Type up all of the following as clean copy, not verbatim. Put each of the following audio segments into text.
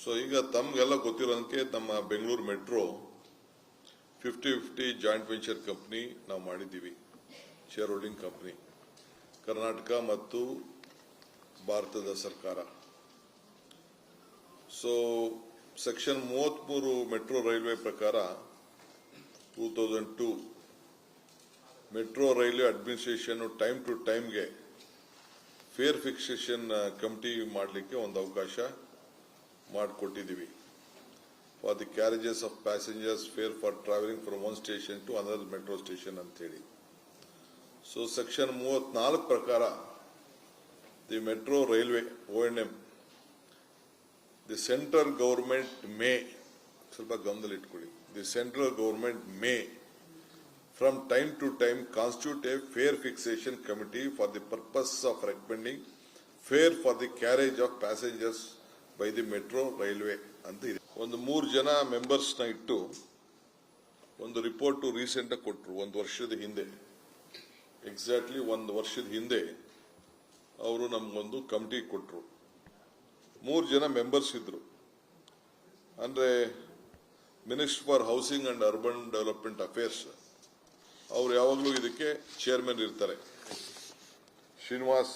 So ಈಗ ತಮಗೆಲ್ಲ ಗೊತ್ತಿರೋದಕ್ಕೆ ನಮ್ಮ Bengaluru metro 50-50 joint venture company ನಾವು ಮಾಡಿದ್ದೀವಿ, ಶೇರ್ ಹೋಲ್ಡಿಂಗ್ ಕಂಪನಿ, ಕರ್ನಾಟಕ ಮತ್ತು ಭಾರತದ ಸರ್ಕಾರ. ಸೊ ಸೆಕ್ಷನ್ 33 ಮೆಟ್ರೋ ರೈಲ್ವೆ ಪ್ರಕಾರ 2002 metro railway administration time to ಟೈಮ್ಗೆ ಫೇರ್ ಫಿಕ್ಸೇಷನ್ ಕಮಿಟಿ ಮಾಡಲಿಕ್ಕೆ ಒಂದು ಅವಕಾಶ ಮಾಡಿಕೊಟ್ಟಿದ್ದೀವಿ. For the carriages of passengers fare for travelling from one station to another metro station ಅಂತೇಳಿ. ಸೊ ಸೆಕ್ಷನ್ 34 ಪ್ರಕಾರ the metro railway O&M the central government may, ಸ್ವಲ್ಪ ಗಮನದಲ್ಲಿ ಇಟ್ಕೊಳ್ಳಿ, the central government may from time to time constitute a fare fixation committee for the purpose of recommending fare for the carriage of passengers by the metro railway ಅಂತ ಇದೆ. ಒಂದು 3 ಜನ members ನ ಇಟ್ಟು ಒಂದು ರಿಪೋರ್ಟ್ ರೀಸೆಂಟ್ ಆಗಿ ಕೊಟ್ಟರು. ಒಂದು ವರ್ಷದ ಹಿಂದೆ, ಎಕ್ಸಾಕ್ಟ್ಲಿ ಒಂದು ವರ್ಷದ ಹಿಂದೆ ಅವರು ನಮಗೊಂದು ಕಮಿಟಿ ಕೊಟ್ಟರು. 3 ಜನ ಮೆಂಬರ್ಸ್ ಇದ್ರು. ಅಂದ್ರೆ minister for housing and urban development affairs ಅವರು ಯಾವಾಗಲೂ ಇದಕ್ಕೆ ಚೇರ್ಮನ್ ಇರ್ತಾರೆ. ಶ್ರೀನಿವಾಸ್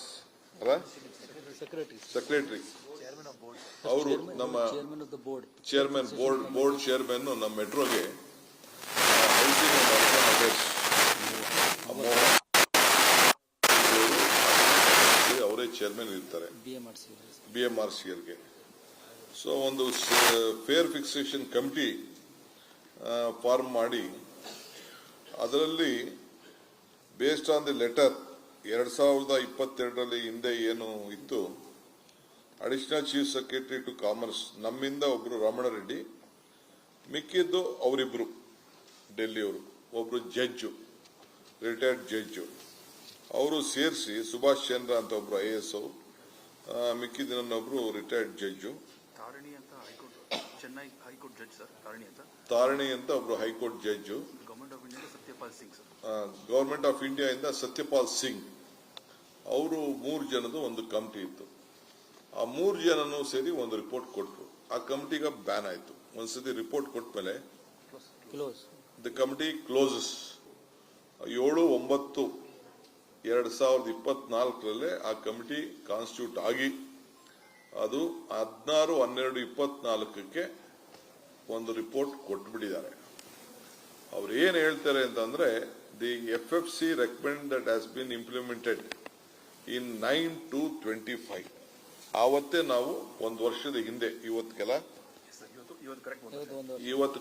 ಸೆಕ್ರೆಟರಿ, ಅವರು ನಮ್ಮ ಚೇರ್ಮನ್, ಬೋರ್ಡ್ ಚೇರ್ಮನ್ ನಮ್ಮ ಮೆಟ್ರೋಗೆ ಹೌಸಿಂಗ್ ಅಂಡ್ ಅರ್ಬನ್ ಅಫೇರ್ಸ್ ಅವರೇ ಚೇರ್ಮನ್ ಇರ್ತಾರೆ BMRCLಗೆ. ಸೊ ಒಂದು ಫೇರ್ ಫಿಕ್ಸೇಷನ್ ಕಮಿಟಿ ಫಾರ್ಮ್ ಮಾಡಿ ಅದರಲ್ಲಿ ಬೇಸ್ಡ್ ಆನ್ ದಿ ಲೆಟರ್ 2022 ಹಿಂದೆ ಏನು ಇತ್ತು, additional chief secretary to commerce ನಮ್ಮಿಂದ ಒಬ್ರು ರಮಣ ರೆಡ್ಡಿ, ಮಿಕ್ಕಿದ್ದು ಅವರಿಬ್ರು ಡೆಲ್ಲಿಯವರು, ಒಬ್ರು ಜಡ್ಜು, ರಿಟೈರ್ಡ್ ಜಡ್ಜು, ಅವರು ಸೇರಿಸಿ ಸುಭಾಷ್ ಚಂದ್ರ ಅಂತ ಒಬ್ರು IAS, ಮಿಕ್ಕಿದ್ದೊಬ್ರು ರಿಟೈರ್ಡ್ ಜಡ್ಜು, ತಾರಣಿ ಅಂತ ಒಬ್ರು high court judge, government of India ಇಂದ ಸತ್ಯಪಾಲ್ ಸಿಂಗ್, ಅವರು 3 ಜನದ ಒಂದು ಕಮಿಟಿ ಇತ್ತು. ಆ 3 ಜನನು ಸೇರಿ ಒಂದು ರಿಪೋರ್ಟ್ ಕೊಟ್ಟರು. ಆ ಕಮಿಟಿಗೆ ಬ್ಯಾನ್ ಆಯ್ತು. ಒಂದ್ಸತಿ ರಿಪೋರ್ಟ್ ಕೊಟ್ಟ ಮೇಲೆ ದ ಕಮಿಟಿ ಕ್ಲೋಸಸ್ 7/9/2024 ಆ ಕಮಿಟಿ ಕಾನ್ಸ್ಟಿಟ್ಯೂಟ್ ಆಗಿ ಅದು 16/12/24 ಒಂದು ರಿಪೋರ್ಟ್ ಕೊಟ್ಬಿಟ್ಟಿದ್ದಾರೆ. ಅವ್ರು ಏನ್ ಹೇಳ್ತಾರೆ ಅಂತಂದ್ರೆ, the FFC recommend that has been implemented in 9/2/25. ಆವತ್ತೇ ನಾವು ಒಂದು ವರ್ಷದ ಹಿಂದೆ, ಇವತ್ತು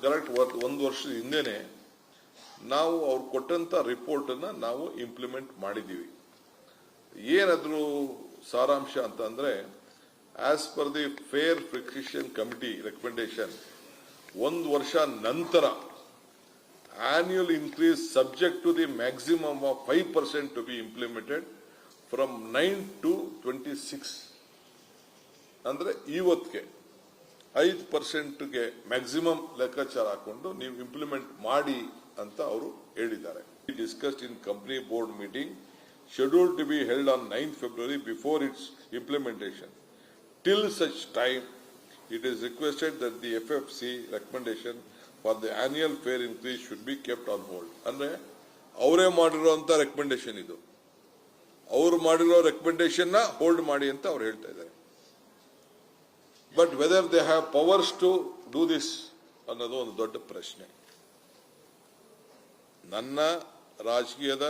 ಕರೆಕ್ಟ್ ಒಂದು ವರ್ಷದ ಹಿಂದೆನೆ ನಾವು ಅವ್ರು ಕೊಟ್ಟಂತ ರಿಪೋರ್ಟ್ ಅನ್ನ ನಾವು ಇಂಪ್ಲಿಮೆಂಟ್ ಮಾಡಿದೀವಿ. ಏನಾದ್ರು ಸಾರಾಂಶ ಅಂತಂದ್ರೆ, as per the fair fixation committee recommendation, ಒಂದು ವರ್ಷ ನಂತರ annual increase subject to the maximum of 5% to be implemented from 9/2/26. ಅಂದ್ರೆ ಇವತ್ತಿಗೆ 5% ಮ್ಯಾಕ್ಸಿಮಮ್ ಲೆಕ್ಕಾಚಾರ ಹಾಕೊಂಡು ನೀವು ಇಂಪ್ಲಿಮೆಂಟ್ ಮಾಡಿ ಅಂತ ಅವರು ಹೇಳಿದ್ದಾರೆ. Discussed in company board meeting scheduled to be held on 9th February before its implementation. Till such time, it is requested that the FFC recommendation for the annual fare increase should be kept on hold. ಅಂದ್ರೆ ಅವರೇ ಮಾಡಿರುವಂತ recommendation ಇದು. ಅವರು ಮಾಡಿರೋ recommendation ನ hold ಮಾಡಿ ಅಂತ ಅವ್ರು ಹೇಳ್ತಾ ಇದ್ದಾರೆ. But whether they have powers to do this ಅನ್ನೋದು ಒಂದು ದೊಡ್ಡ ಪ್ರಶ್ನೆ. ನನ್ನ ರಾಜಕೀಯದ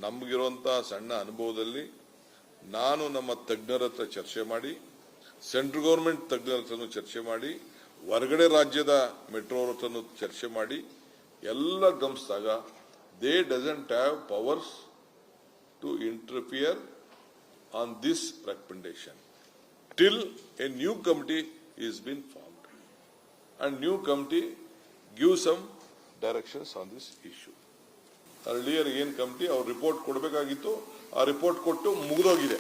ನಮಗಿರುವಂತ ಸಣ್ಣ ಅನುಭವದಲ್ಲಿ ನಾನು ನಮ್ಮ ತಜ್ಞರ ಹತ್ರ ಚರ್ಚೆ ಮಾಡಿ, ಸೆಂಟ್ರಲ್ ಗವರ್ಮೆಂಟ್ ತಜ್ಞರ ಹತ್ರನೂ ಚರ್ಚೆ ಮಾಡಿ, ಹೊರಗಡೆ ರಾಜ್ಯದ ಮೆಟ್ರೋ ಹತ್ರನೂ ಚರ್ಚೆ ಮಾಡಿ ಎಲ್ಲ ಗಮನಿಸಿದಾಗ they doesn't have powers to interfere on this recommendation till a new committee is been formed and new committee give some directions on this issue. Earlier ಏನ್ ಕಮಿಟಿ ಅವ್ರು ರಿಪೋರ್ಟ್ ಕೊಡಬೇಕಾಗಿತ್ತು, ಆ ರಿಪೋರ್ಟ್ ಕೊಟ್ಟು ಮುಗಿದೋಗಿದೆ.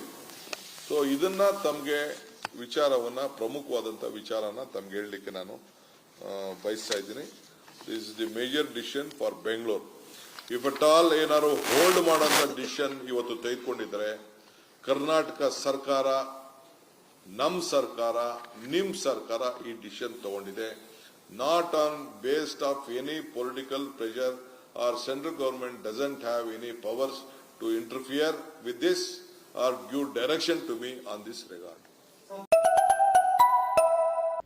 ಸೊ ಇದನ್ನ ತಮಗೆ ವಿಚಾರವನ್ನ, ಪ್ರಮುಖವಾದಂತಹ ವಿಚಾರನ ತಮ್ಗೆ ಹೇಳಲಿಕ್ಕೆ ನಾನು ಬಯಸ್ತಾ ಇದ್ದೀನಿ. This is the major decision for Bengaluru. If at all ಏನಾದ್ರು ಹೋಲ್ಡ್ ಮಾಡುವಂತ ಡಿಸಿಷನ್ ಇವತ್ತು ತೆಗೆದುಕೊಂಡಿದ್ದಾರೆ, ಕರ್ನಾಟಕ ಸರ್ಕಾರ ನಮ್ಮ ಸರ್ಕಾರ, ನಿಮ್ಮ ಸರ್ಕಾರ ಈ ಡಿಸಿಷನ್ ತಗೊಂಡಿದೆ. Not on based of any political pressure or central government doesn't have any powers to interfere with this or give direction to me on this regard.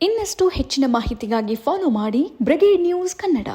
ಇನ್ನಷ್ಟು ಹೆಚ್ಚಿನ ಮಾಹಿತಿಗಾಗಿ ಫಾಲೋ ಮಾಡಿ ಬ್ರಿಗೇಡ್ ನ್ಯೂಸ್ ಕನ್ನಡ.